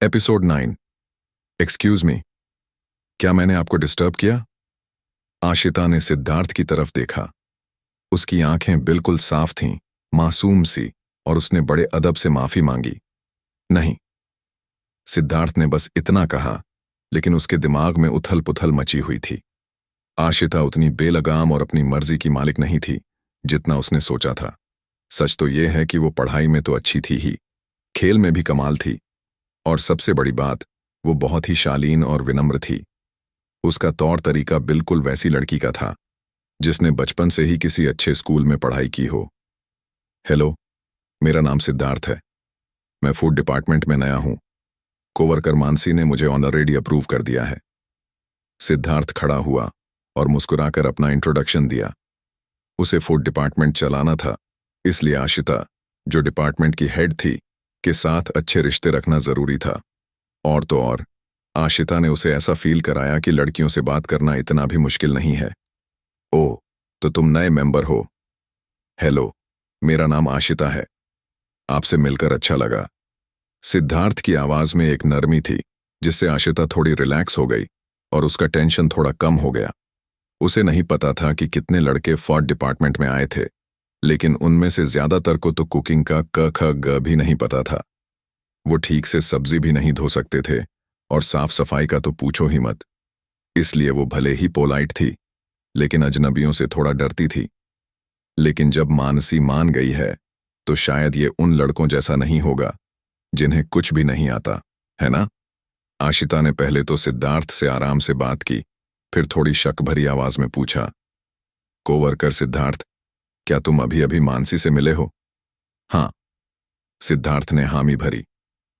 Episode 9। Excuse me, क्या मैंने आपको डिस्टर्ब किया? आशिता ने सिद्धार्थ की तरफ देखा। उसकी आंखें बिल्कुल साफ थीं, मासूम सी, और उसने बड़े अदब से माफी मांगी। नहीं, सिद्धार्थ ने बस इतना कहा, लेकिन उसके दिमाग में उथल पुथल मची हुई थी। आशिता उतनी बेलगाम और अपनी मर्जी की मालिक नहीं थी जितना उसने सोचा था। सच तो यह है कि वो पढ़ाई में तो अच्छी थी ही, खेल में भी कमाल थी, और सबसे बड़ी बात, वो बहुत ही शालीन और विनम्र थी। उसका तौर तरीका बिल्कुल वैसी लड़की का था जिसने बचपन से ही किसी अच्छे स्कूल में पढ़ाई की हो। हेलो, मेरा नाम सिद्धार्थ है। मैं फूड डिपार्टमेंट में नया हूं। कोवर्कर मानसी ने मुझे ऑलरेडी अप्रूव कर दिया है। सिद्धार्थ खड़ा हुआ और मुस्कुराकर अपना इंट्रोडक्शन दिया। उसे फूड डिपार्टमेंट चलाना था, इसलिए आशिता, जो डिपार्टमेंट की हेड थी, के साथ अच्छे रिश्ते रखना जरूरी था। और तो और, आशिता ने उसे ऐसा फील कराया कि लड़कियों से बात करना इतना भी मुश्किल नहीं है। ओह, तो तुम नए मेंबर हो। हेलो, मेरा नाम आशिता है। आपसे मिलकर अच्छा लगा। सिद्धार्थ की आवाज में एक नरमी थी जिससे आशिता थोड़ी रिलैक्स हो गई और उसका टेंशन थोड़ा कम हो गया। उसे नहीं पता था कि कितने लड़के फूड डिपार्टमेंट में आए थे, लेकिन उनमें से ज्यादातर को तो कुकिंग का क ख ग भी नहीं पता था। वो ठीक से सब्जी भी नहीं धो सकते थे, और साफ सफाई का तो पूछो ही मत। इसलिए वो भले ही पोलाइट थी, लेकिन अजनबियों से थोड़ा डरती थी। लेकिन जब मानसी मान गई है, तो शायद ये उन लड़कों जैसा नहीं होगा जिन्हें कुछ भी नहीं आता, है ना? आशिता ने पहले तो सिद्धार्थ से आराम से बात की, फिर थोड़ी शक भरी आवाज में पूछा, कोवर्कर सिद्धार्थ, क्या तुम अभी अभी मानसी से मिले हो? हाँ, सिद्धार्थ ने हामी भरी।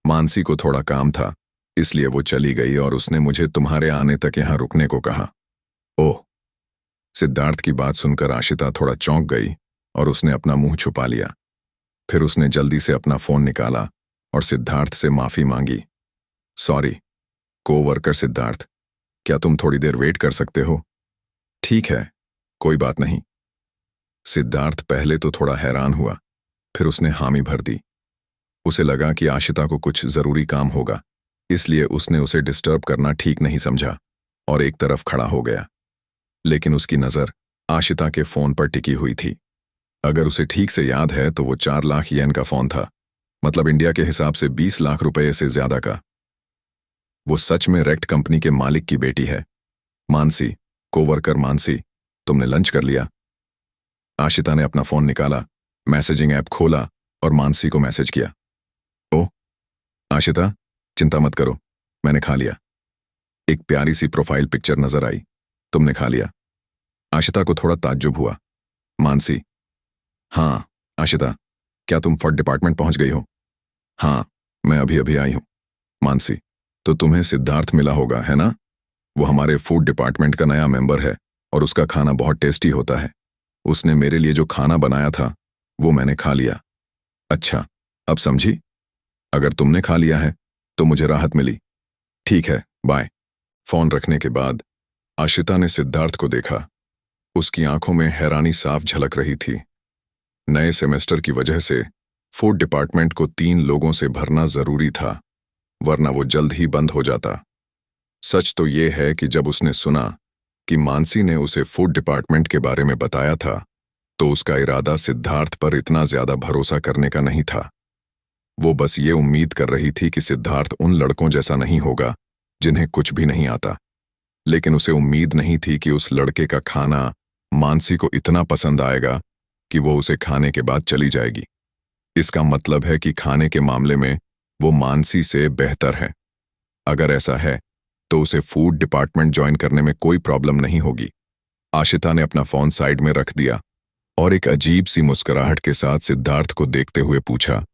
मानसी को थोड़ा काम था, इसलिए वो चली गई और उसने मुझे तुम्हारे आने तक यहां रुकने को कहा। ओह! सिद्धार्थ की बात सुनकर आशिता थोड़ा चौंक गई और उसने अपना मुंह छुपा लिया। फिर उसने जल्दी से अपना फोन निकाला और सिद्धार्थ से माफी मांगी। सॉरी, कोवर्कर सिद्धार्थ, क्या तुम थोड़ी देर वेट कर सकते हो? ठीक है, कोई बात नहीं। सिद्धार्थ पहले तो थोड़ा हैरान हुआ, फिर उसने हामी भर दी। उसे लगा कि आशिता को कुछ जरूरी काम होगा, इसलिए उसने उसे डिस्टर्ब करना ठीक नहीं समझा और एक तरफ खड़ा हो गया। लेकिन उसकी नजर आशिता के फोन पर टिकी हुई थी। अगर उसे ठीक से याद है तो वो 4 लाख येन का फोन था, मतलब इंडिया के हिसाब से 20 लाख रुपए से ज्यादा का। वो सच में रेक्ट कंपनी के मालिक की बेटी है। मानसी, कोवर्कर मानसी, तुमने लंच कर लिया? आशिता ने अपना फोन निकाला, मैसेजिंग ऐप खोला और मानसी को मैसेज किया। ओह, आशिता, चिंता मत करो, मैंने खा लिया। एक प्यारी सी प्रोफाइल पिक्चर नजर आई। तुमने खा लिया? आशिता को थोड़ा ताज्जुब हुआ। मानसी, हाँ, आशिता, क्या तुम फूड डिपार्टमेंट पहुंच गई हो? हाँ, मैं अभी अभी आई हूं। मानसी, तो तुम्हें सिद्धार्थ मिला होगा, है ना? वो हमारे फूड डिपार्टमेंट का नया मेंबर है और उसका खाना बहुत टेस्टी होता है। उसने मेरे लिए जो खाना बनाया था, वो मैंने खा लिया। अच्छा, अब समझी? अगर तुमने खा लिया है तो मुझे राहत मिली। ठीक है, बाय। फोन रखने के बाद आशिता ने सिद्धार्थ को देखा। उसकी आंखों में हैरानी साफ झलक रही थी। नए सेमेस्टर की वजह से फूड डिपार्टमेंट को 3 लोगों से भरना जरूरी था, वरना वो जल्द ही बंद हो जाता। सच तो ये है कि जब उसने सुना कि मानसी ने उसे फूड डिपार्टमेंट के बारे में बताया था, तो उसका इरादा सिद्धार्थ पर इतना ज्यादा भरोसा करने का नहीं था। वो बस ये उम्मीद कर रही थी कि सिद्धार्थ उन लड़कों जैसा नहीं होगा जिन्हें कुछ भी नहीं आता। लेकिन उसे उम्मीद नहीं थी कि उस लड़के का खाना मानसी को इतना पसंद आएगा कि वो उसे खाने के बाद चली जाएगी। इसका मतलब है कि खाने के मामले में वो मानसी से बेहतर है। अगर ऐसा है तो उसे फूड डिपार्टमेंट ज्वाइन करने में कोई प्रॉब्लम नहीं होगी। आशिता ने अपना फोन साइड में रख दिया और एक अजीब सी मुस्कुराहट के साथ सिद्धार्थ को देखते हुए पूछा,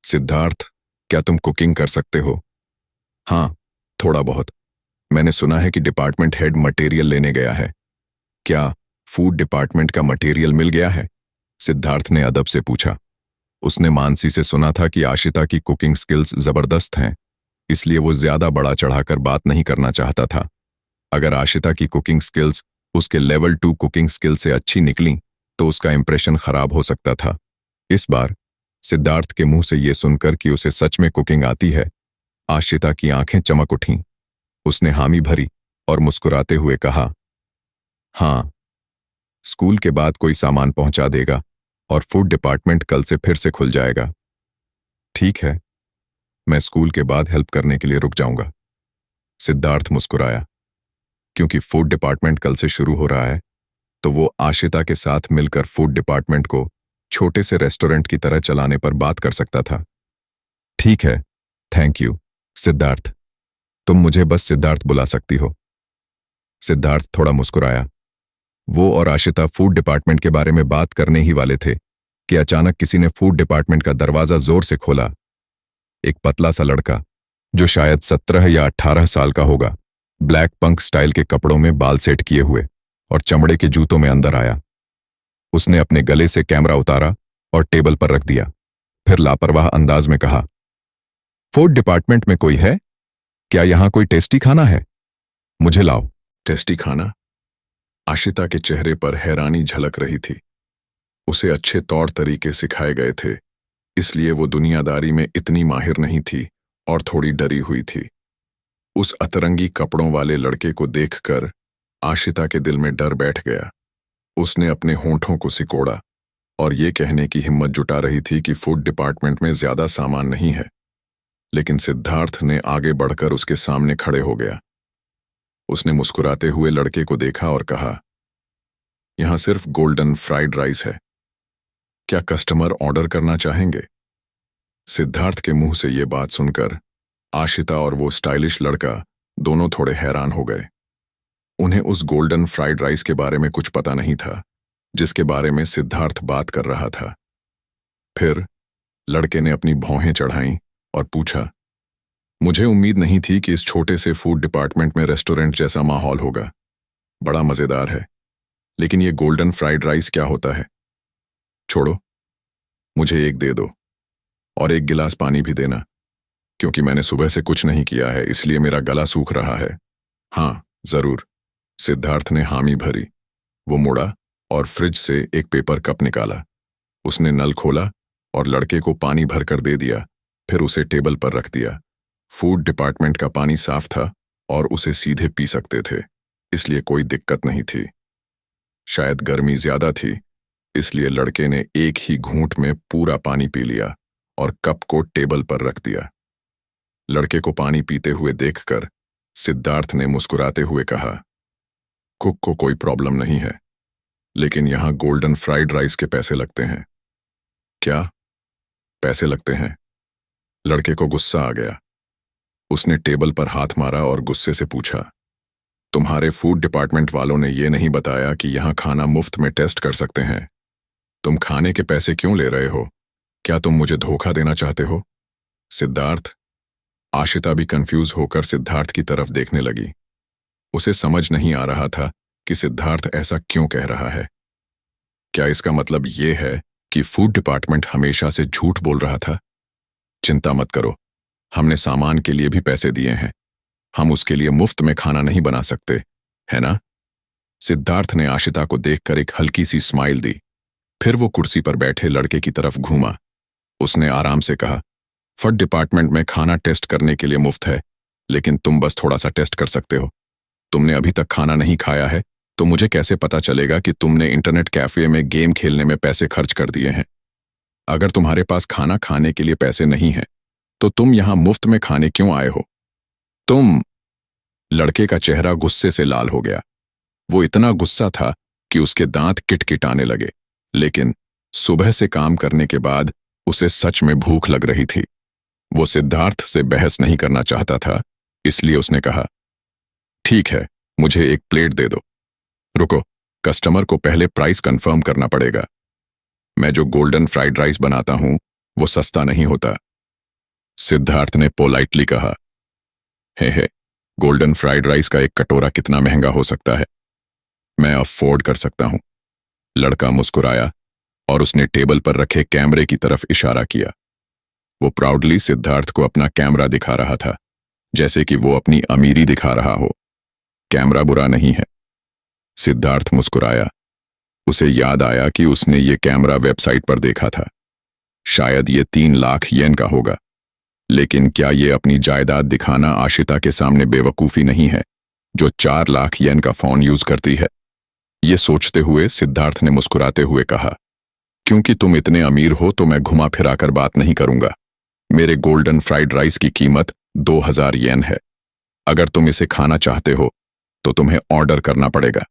सिद्धार्थ, क्या तुम कुकिंग कर सकते हो? हाँ, थोड़ा बहुत। मैंने सुना है कि डिपार्टमेंट हेड मटेरियल लेने गया है। क्या फूड डिपार्टमेंट का मटेरियल मिल गया है? सिद्धार्थ ने अदब से पूछा। उसने मानसी से सुना था कि आशिता की कुकिंग स्किल्स जबरदस्त हैं, इसलिए वो ज्यादा बड़ा चढ़ाकर बात नहीं करना चाहता था। अगर आशिता की कुकिंग स्किल्स उसके लेवल 2 कुकिंग स्किल से अच्छी निकली तो उसका इंप्रेशन खराब हो सकता था। इस बार सिद्धार्थ के मुंह से ये सुनकर कि उसे सच में कुकिंग आती है, आशिता की आंखें चमक उठीं। उसने हामी भरी और मुस्कुराते हुए कहा, हाँ, स्कूल के बाद कोई सामान पहुंचा देगा और फूड डिपार्टमेंट कल से फिर से खुल जाएगा। ठीक है, मैं स्कूल के बाद हेल्प करने के लिए रुक जाऊंगा। सिद्धार्थ मुस्कुराया। क्योंकि फूड डिपार्टमेंट कल से शुरू हो रहा है, तो वो आशिता के साथ मिलकर फूड डिपार्टमेंट को छोटे से रेस्टोरेंट की तरह चलाने पर बात कर सकता था। ठीक है, थैंक यू, सिद्धार्थ। तुम मुझे बस सिद्धार्थ बुला सकती हो। सिद्धार्थ थोड़ा मुस्कुराया। वो और आशिता फूड डिपार्टमेंट के बारे में बात करने ही वाले थे कि अचानक किसी ने फूड डिपार्टमेंट का दरवाजा जोर से खोला। एक पतला सा लड़का, जो शायद 17 या 18 साल का होगा, ब्लैक पंक स्टाइल के कपड़ों में बाल सेट किए हुए और चमड़े के जूतों में अंदर आया। उसने अपने गले से कैमरा उतारा और टेबल पर रख दिया। फिर लापरवाह अंदाज में कहा, फूड डिपार्टमेंट में कोई है? क्या यहां कोई टेस्टी खाना है? मुझे लाओ। टेस्टी खाना? आशिता के चेहरे पर हैरानी झलक रही थी। उसे अच्छे तौर तरीके सिखाए गए थे, इसलिए वो दुनियादारी में इतनी माहिर नहीं थी और थोड़ी डरी हुई थी। उस अतरंगी कपड़ों वाले लड़के को देखकर आशिता के दिल में डर बैठ गया। उसने अपने होंठों को सिकोड़ा और ये कहने की हिम्मत जुटा रही थी कि फूड डिपार्टमेंट में ज्यादा सामान नहीं है, लेकिन सिद्धार्थ ने आगे बढ़कर उसके सामने खड़े हो गया। उसने मुस्कुराते हुए लड़के को देखा और कहा, यहां सिर्फ गोल्डन फ्राइड राइस है, क्या कस्टमर ऑर्डर करना चाहेंगे? सिद्धार्थ के मुंह से ये बात सुनकर आशिता और वो स्टाइलिश लड़का दोनों थोड़े हैरान हो गए। उन्हें उस गोल्डन फ्राइड राइस के बारे में कुछ पता नहीं था जिसके बारे में सिद्धार्थ बात कर रहा था। फिर लड़के ने अपनी भौहें चढ़ाईं और पूछा, मुझे उम्मीद नहीं थी कि इस छोटे से फूड डिपार्टमेंट में रेस्टोरेंट जैसा माहौल होगा। बड़ा मजेदार है, लेकिन ये गोल्डन फ्राइड राइस क्या होता है? छोड़ो, मुझे एक दे दो और एक गिलास पानी भी देना, क्योंकि मैंने सुबह से कुछ नहीं किया है, इसलिए मेरा गला सूख रहा है। हाँ, जरूर। सिद्धार्थ ने हामी भरी। वो मुड़ा और फ्रिज से एक पेपर कप निकाला। उसने नल खोला और लड़के को पानी भरकर दे दिया, फिर उसे टेबल पर रख दिया। फूड डिपार्टमेंट का पानी साफ था और उसे सीधे पी सकते थे, इसलिए कोई दिक्कत नहीं थी। शायद गर्मी ज्यादा थी, इसलिए लड़के ने एक ही घूंट में पूरा पानी पी लिया और कप को टेबल पर रख दिया। लड़के को पानी पीते हुए देखकर सिद्धार्थ ने मुस्कुराते हुए कहा, कुक को कोई प्रॉब्लम नहीं है, लेकिन यहां गोल्डन फ्राइड राइस के पैसे लगते हैं। क्या पैसे लगते हैं? लड़के को गुस्सा आ गया। उसने टेबल पर हाथ मारा और गुस्से से पूछा, तुम्हारे फूड डिपार्टमेंट वालों ने यह नहीं बताया कि यहां खाना मुफ्त में टेस्ट कर सकते हैं? तुम खाने के पैसे क्यों ले रहे हो? क्या तुम मुझे धोखा देना चाहते हो? सिद्धार्थ। आशिता भी कंफ्यूज होकर सिद्धार्थ की तरफ देखने लगी। उसे समझ नहीं आ रहा था कि सिद्धार्थ ऐसा क्यों कह रहा है। क्या इसका मतलब ये है कि फूड डिपार्टमेंट हमेशा से झूठ बोल रहा था? चिंता मत करो, हमने सामान के लिए भी पैसे दिए हैं, हम उसके लिए मुफ्त में खाना नहीं बना सकते, है ना? सिद्धार्थ ने आशिता को देखकर एक हल्की सी स्माइल दी। फिर वो कुर्सी पर बैठे लड़के की तरफ घूमा। उसने आराम से कहा, फूड डिपार्टमेंट में खाना टेस्ट करने के लिए मुफ्त है, लेकिन तुम बस थोड़ा सा टेस्ट कर सकते हो। तुमने अभी तक खाना नहीं खाया है, तो मुझे कैसे पता चलेगा कि तुमने इंटरनेट कैफे में गेम खेलने में पैसे खर्च कर दिए हैं? अगर तुम्हारे पास खाना खाने के लिए पैसे नहीं हैं, तो तुम यहां मुफ्त में खाने क्यों आए हो? तुम। लड़के का चेहरा गुस्से से लाल हो गया। वो इतना गुस्सा था कि उसके दांत किटकिटाने लगे, लेकिन सुबह से काम करने के बाद उसे सच में भूख लग रही थी। वो सिद्धार्थ से बहस नहीं करना चाहता था, इसलिए उसने कहा, ठीक है, मुझे एक प्लेट दे दो। रुको, कस्टमर को पहले प्राइस कंफर्म करना पड़ेगा। मैं जो गोल्डन फ्राइड राइस बनाता हूं वो सस्ता नहीं होता। सिद्धार्थ ने पोलाइटली कहा, हे, गोल्डन फ्राइड राइस का एक कटोरा कितना महंगा हो सकता है? मैं अफोर्ड कर सकता हूं। लड़का मुस्कुराया और उसने टेबल पर रखे कैमरे की तरफ इशारा किया। वो प्राउडली सिद्धार्थ को अपना कैमरा दिखा रहा था, जैसे कि वो अपनी अमीरी दिखा रहा हो। कैमरा बुरा नहीं है। सिद्धार्थ मुस्कुराया। उसे याद आया कि उसने ये कैमरा वेबसाइट पर देखा था। शायद ये 3 लाख येन का होगा, लेकिन क्या ये अपनी जायदाद दिखाना आशिता के सामने बेवकूफ़ी नहीं है, जो 4 लाख येन का फोन यूज करती है? ये सोचते हुए सिद्धार्थ ने मुस्कुराते हुए कहा, क्योंकि तुम इतने अमीर हो तो मैं घुमा फिरा कर बात नहीं करूंगा। मेरे गोल्डन फ्राइड राइस की कीमत 2000 येन है। अगर तुम इसे खाना चाहते हो तो तुम्हें ऑर्डर करना पड़ेगा।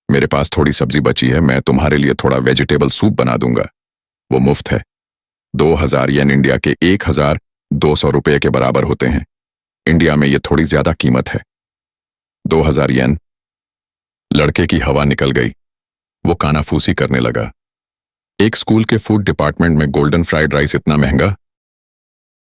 मेरे पास थोड़ी सब्जी बची है, मैं तुम्हारे लिए थोड़ा वेजिटेबल सूप बना दूंगा। वो मुफ्त है। 2000 येन इंडिया के 1200 रुपये के बराबर होते हैं। इंडिया में ये थोड़ी ज्यादा कीमत है। 2000 येन। लड़के की हवा निकल गई। वो कानाफूसी करने लगा। एक स्कूल के फूड डिपार्टमेंट में गोल्डन फ्राइड राइस इतना महंगा?